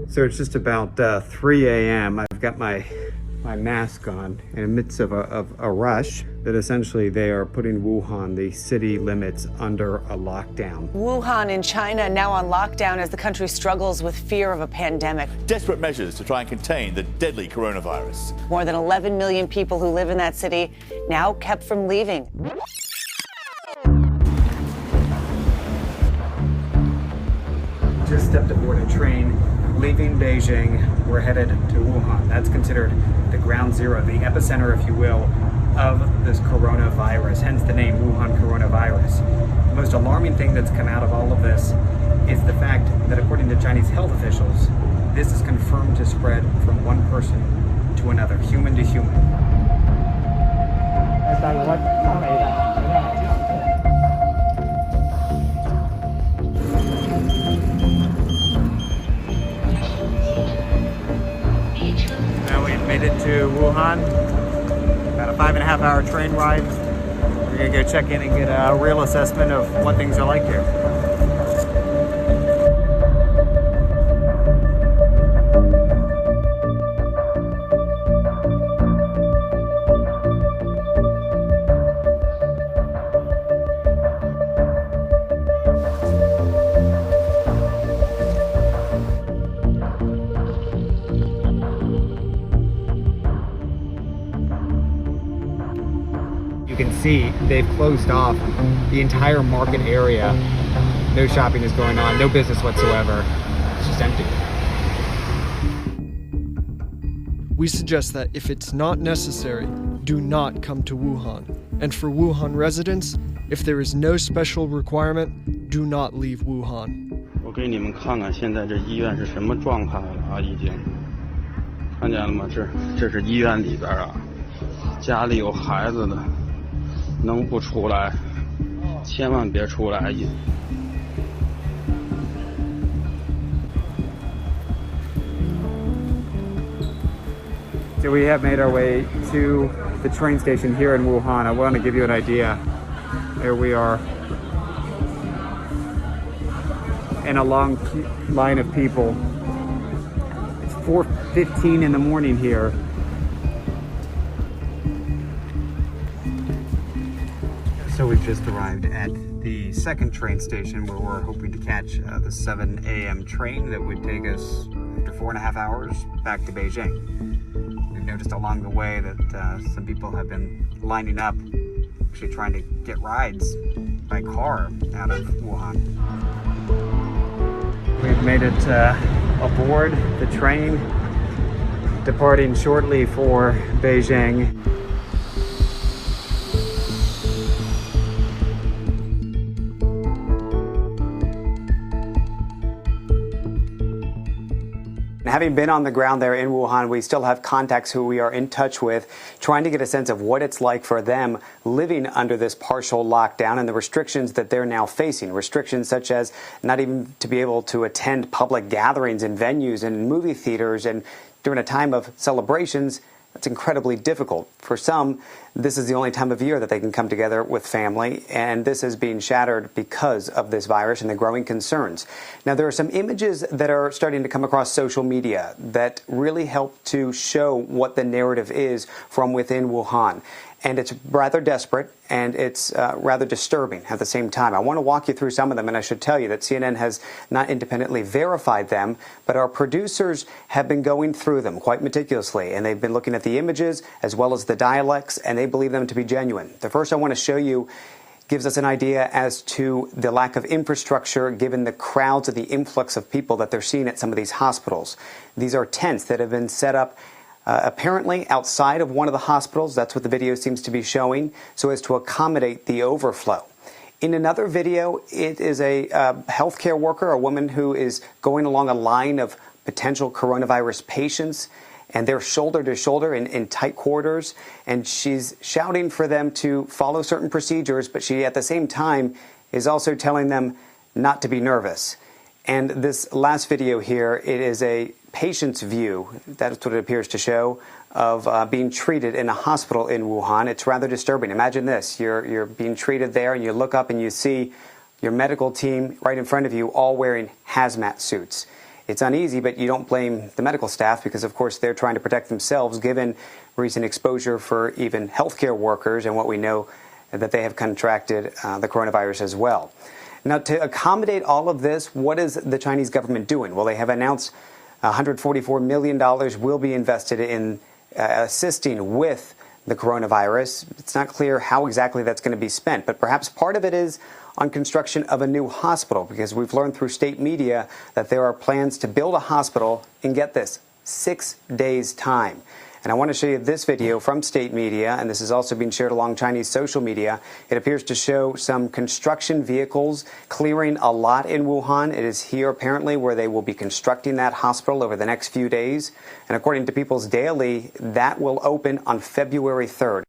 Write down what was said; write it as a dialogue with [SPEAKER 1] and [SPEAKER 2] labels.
[SPEAKER 1] So it's just about 3 a.m. I've got my mask on in the midst of a rush that essentially they are putting Wuhan, the city limits, under a lockdown.
[SPEAKER 2] Wuhan in China now on lockdown as the country struggles with fear of a pandemic.
[SPEAKER 3] Desperate measures to try and contain the deadly coronavirus.
[SPEAKER 2] More than 11 million people who live in that city now kept from leaving.
[SPEAKER 1] Just stepped aboard a train leaving Beijing. We're headed to Wuhan. That's considered the ground zero, the epicenter, if you will, of this coronavirus, hence the name Wuhan coronavirus. The most alarming thing that's come out of all of this is the fact that according to Chinese health officials, this is confirmed to spread from one person to another, human to human. Made it to Wuhan, about a 5.5-hour train ride. We're gonna go check in and get a real assessment of what things are like here. You can see they've closed off the entire market area. No shopping is going on, no business whatsoever. It's just empty.
[SPEAKER 4] We suggest that if it's not necessary, do not come to Wuhan. And for Wuhan residents, if there is no special requirement, do not leave Wuhan.
[SPEAKER 5] 我给你们看看现在这医院是什么状态了啊，已经看见了吗？这是医院里边啊，家里有孩子的 能不出来，千万别出来。
[SPEAKER 1] So we have made our way to the train station here in Wuhan. I want to give you an idea. There we are in a long line of people. It's 4:15 in the morning here. So we've just arrived at the second train station where we're hoping to catch the 7 a.m. train that would take us after 4.5 hours back to Beijing. We've noticed along the way that some people have been lining up, actually trying to get rides by car out of Wuhan. We've made it aboard the train, departing shortly for Beijing. Having been on the ground there in Wuhan, we still have contacts who we are in touch with, trying to get a sense of what it's like for them living under this partial lockdown and the restrictions that they're now facing. Restrictions such as not even to be able to attend public gatherings in venues and movie theaters, and during a time of celebrations, that's incredibly difficult. For some, this is the only time of year that they can come together with family, and this is being shattered because of this virus and the growing concerns. Now, there are some images that are starting to come across social media that really help to show what the narrative is from within Wuhan. And it's rather desperate, and it's rather disturbing at the same time. I want to walk you through some of them, and I should tell you that CNN has not independently verified them, but our producers have been going through them quite meticulously, and they've been looking at the images as well as the dialects, and they believe them to be genuine. The first I want to show you gives us an idea as to the lack of infrastructure given the crowds and the influx of people that they're seeing at some of these hospitals. These are tents that have been set up apparently outside of one of the hospitals. That's what the video seems to be showing, so as to accommodate the overflow. In another video, it is a healthcare worker, a woman who is going along a line of potential coronavirus patients, and they're shoulder to shoulder in tight quarters, and she's shouting for them to follow certain procedures, but she at the same time is also telling them not to be nervous. And this last video here, it is a patient's view, that's what it appears to show, of being treated in a hospital in Wuhan. It's rather disturbing. Imagine this, you're being treated there and you look up and you see your medical team right in front of you all wearing hazmat suits. It's uneasy, but you don't blame the medical staff because, of course, they're trying to protect themselves given recent exposure for even healthcare workers and what we know that they have contracted the coronavirus as well. Now, to accommodate all of this, what is the Chinese government doing? Well, they have announced $144 million will be invested in assisting with the coronavirus. It's not clear how exactly that's going to be spent, but perhaps part of it is on construction of a new hospital, because we've learned through state media that there are plans to build a hospital in, get this, 6 days' time. And I want to show you this video from state media, and this is also being shared along Chinese social media. It appears to show some construction vehicles clearing a lot in Wuhan. It is here, apparently, where they will be constructing that hospital over the next few days. And according to People's Daily, that will open on February 3rd.